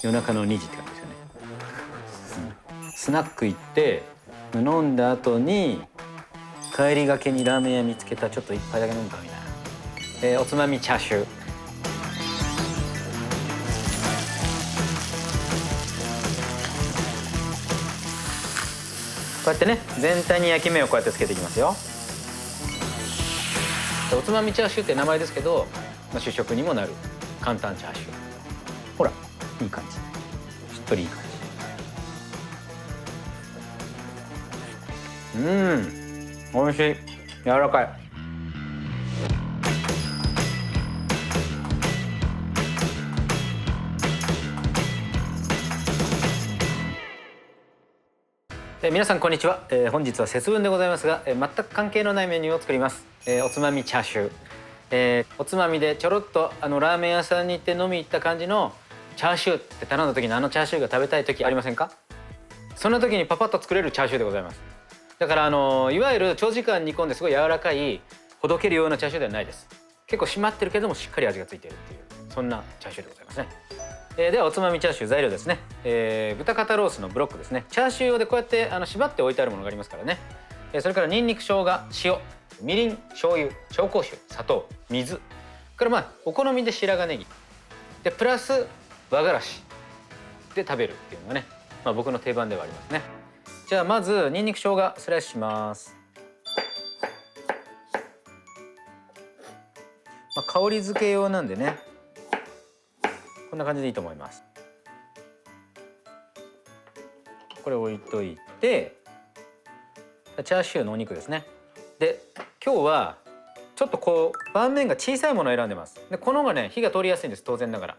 夜中の2時って感じですよね。スナック行って飲んだ後に帰りがけにラーメン屋見つけたらちょっと一杯だけ飲むかみたいな、おつまみチャーシュー。こうやってね全体に焼き目をこうやってつけていきますよ。おつまみチャーシューって名前ですけど、主食にもなる簡単チャーシュー。ほらいい感じ、しっとりいい感じ。美味しい、柔らかい。皆さんこんにちは。本日は節分でございますが、全く関係のないメニューを作ります。おつまみチャーシュー。おつまみでちょろっとラーメン屋さんに行って飲み行った感じのチャーシューって頼んだ時にチャーシューが食べたい時ありませんか？そんな時にパパッと作れるチャーシューでございます。だからいわゆる長時間煮込んですごい柔らかいほどけるようなチャーシューではないです。結構締まってるけどもしっかり味がついているっていうそんなチャーシューでございますね。ではおつまみチャーシュー材料ですね。豚肩ロースのブロックですね。チャーシュー用でこうやって縛って置いてあるものがありますからね。それからにんにく、生姜、塩、みりん、醤油、紹興酒、砂糖、水。からお好みで白髪ネギでプラス和がらしで食べるっていうのがね、僕の定番ではありますね。じゃあまずにんにく、生姜スライスします。香り付け用なんでね、こんな感じでいいと思います。これ置いといて、チャーシューのお肉ですね。で今日はちょっとこう盤面が小さいものを選んでます。でこの方がね火が通りやすいんです、当然なが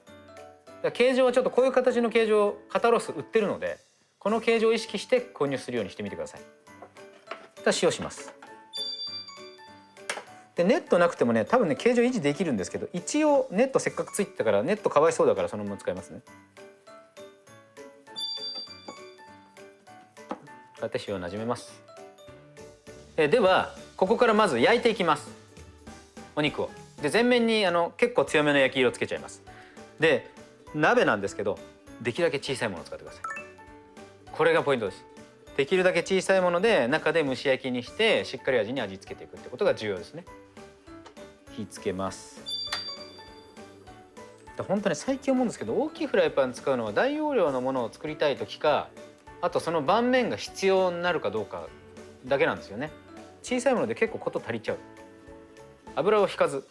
ら。形状はちょっとこういう形の形状肩ロース売ってるので、この形状を意識して購入するようにしてみてください。塩します。でネットなくてもね多分ね形状維持できるんですけど、一応ネットせっかくついてたからネットかわいそうだからそのまま使いますね。こうやって塩をなじめます。ではここからまず焼いていきます、お肉を。で全面に結構強めの焼き色をつけちゃいます。で鍋なんですけどできるだけ小さいものを使ってください。これがポイントです。できるだけ小さいもので中で蒸し焼きにしてしっかり味に味付けていくってことが重要ですね。火つけます。本当に最近思うんですけど、大きいフライパン使うのは大容量のものを作りたい時か、あとその盤面が必要になるかどうかだけなんですよね。小さいもので結構事足りちゃう。油を引かず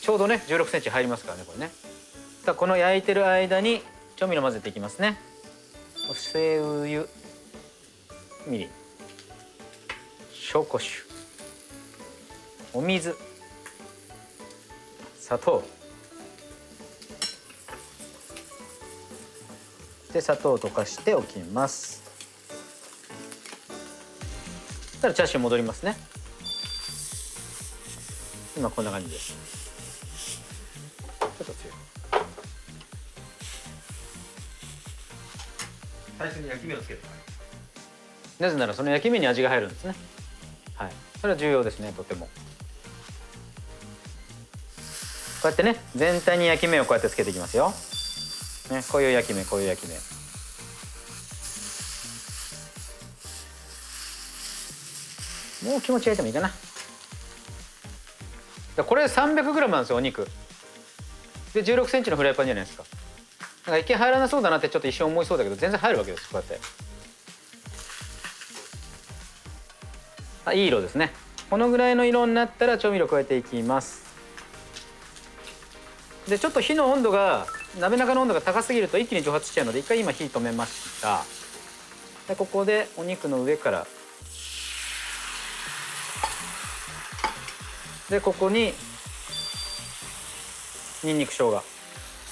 ちょうどね16センチ入りますからね、これね。この焼いてる間に調味料混ぜていきますね。お精油、みりん、紹興酒、お水、砂糖で砂糖を溶かしておきます。そしたらチャーシュー戻りますね。今こんな感じです。ちょっと強い。最初に焼き目をつけて。なぜならその焼き目に味が入るんですね。はい、それは重要ですね、とても。こうやってね全体に焼き目をこうやってつけていきますよ。ね、こういう焼き目、こういう焼き目。もう気持ち焼いてもいいかな。これ 300g なんですよ、お肉で16センチのフライパンじゃないですか。なんか一見入らなそうだなってちょっと一瞬思いそうだけど全然入るわけです。こうやっていい色ですね。このぐらいの色になったら調味料加えていきます。でちょっと火の温度が鍋中の温度が高すぎると一気に蒸発しちゃうので一回今火止めました。でここでお肉の上からでここににんにく、生姜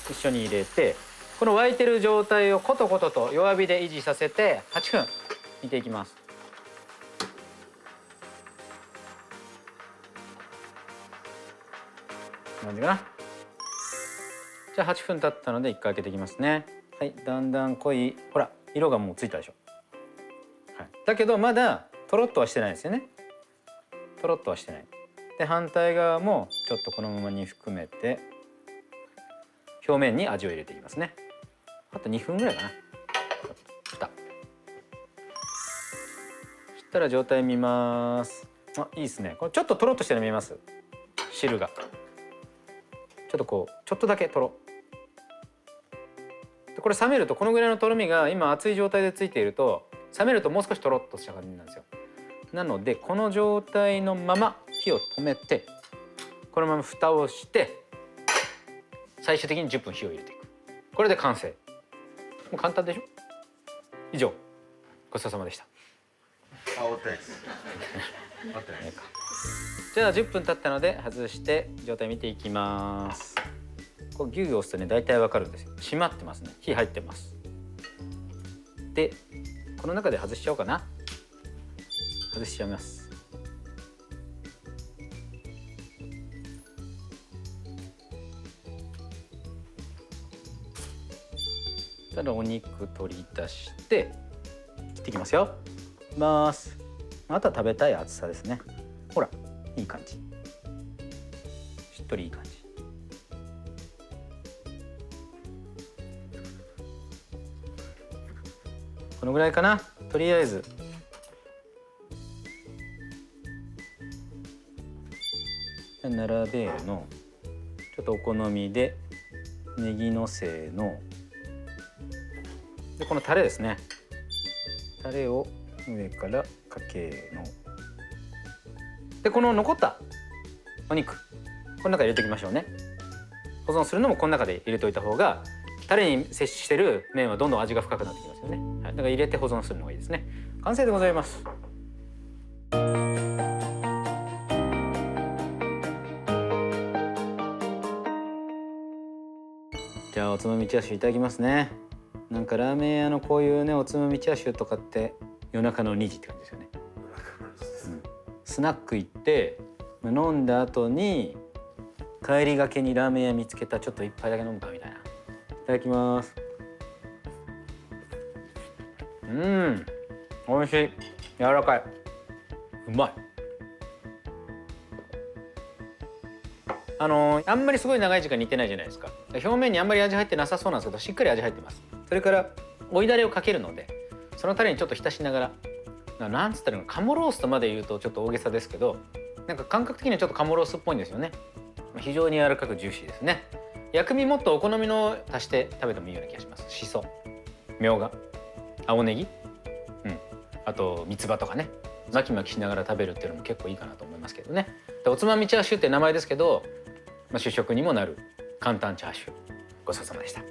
一緒に入れて、この沸いてる状態をコトコトと弱火で維持させて8分煮ていきます。こんな感じかな。じゃあ8分経ったので1回開けていきますね。はい、だんだん濃い、ほら色がもうついたでしょ。はい、だけどまだとろっとはしてないですよね。とろっとはしてない。で反対側もちょっとこのままに含めて表面に味を入れていきますね。あと2分ぐらいかな。蓋そしたら状態見ます。あ、いいですね。これちょっととろっとしてるの見えます？汁がちょっとこうちょっとだけとろで、これ冷めるとこのぐらいのとろみが今熱い状態でついていると、冷めるともう少しとろっとした感じなんですよ。なのでこの状態のまま火を止めて、このまま蓋をして最終的に10分火を入れていく。これで完成。もう簡単でしょ。以上、ごちそうさまでした。あ、終わったです。終わったです。じゃあ10分経ったので外して状態見ていきます。こうギューを押すとね、大体わかるんですよ。閉まってますね。火入ってます。でこの中で外しちゃおうかな。外しちゃいます。ただお肉取り出して切っていきますよ。いきます。あとは食べたい厚さですね。ほら、いい感じ。しっとりいい感じ。このぐらいかな。とりあえずナラベールのちょっとお好みでネギのせので、このタレですね。タレを上からかけので、この残ったお肉この中に入れておきましょうね。保存するのもこの中で入れておいた方がタレに接してる麺はどんどん味が深くなってきますよね。はい、だから入れて保存するのがいいですね。完成でございます。じゃあおつまみチャーシューいただきますね。なんかラーメン屋のこういうねおつまみチャーシューとかって夜中の2時って感じですよね。スナック行って飲んだ後に帰りがけにラーメン屋見つけた、ちょっと一杯だけ飲むかみたいな。いただきます。美味しい。柔らかい。うまい。あんまりすごい長い時間煮てないじゃないですか。表面にあんまり味入ってなさそうなんですけど、しっかり味入ってます。それから追いだれをかけるので、そのタレにちょっと浸しながら、なんつったらいいの、鴨ロースとまで言うとちょっと大げさですけど、なんか感覚的にはちょっと鴨ロースっぽいんですよね。非常に柔らかくジューシーですね。薬味もっとお好みの足して食べてもいいような気がします。しそ、みょうが、青ネギ、あと三つ葉とかね、巻き巻きしながら食べるっていうのも結構いいかなと思いますけどね。でおつまみチャーシューって名前ですけど、主食にもなる簡単チャーシュー、ごちそうさまでした。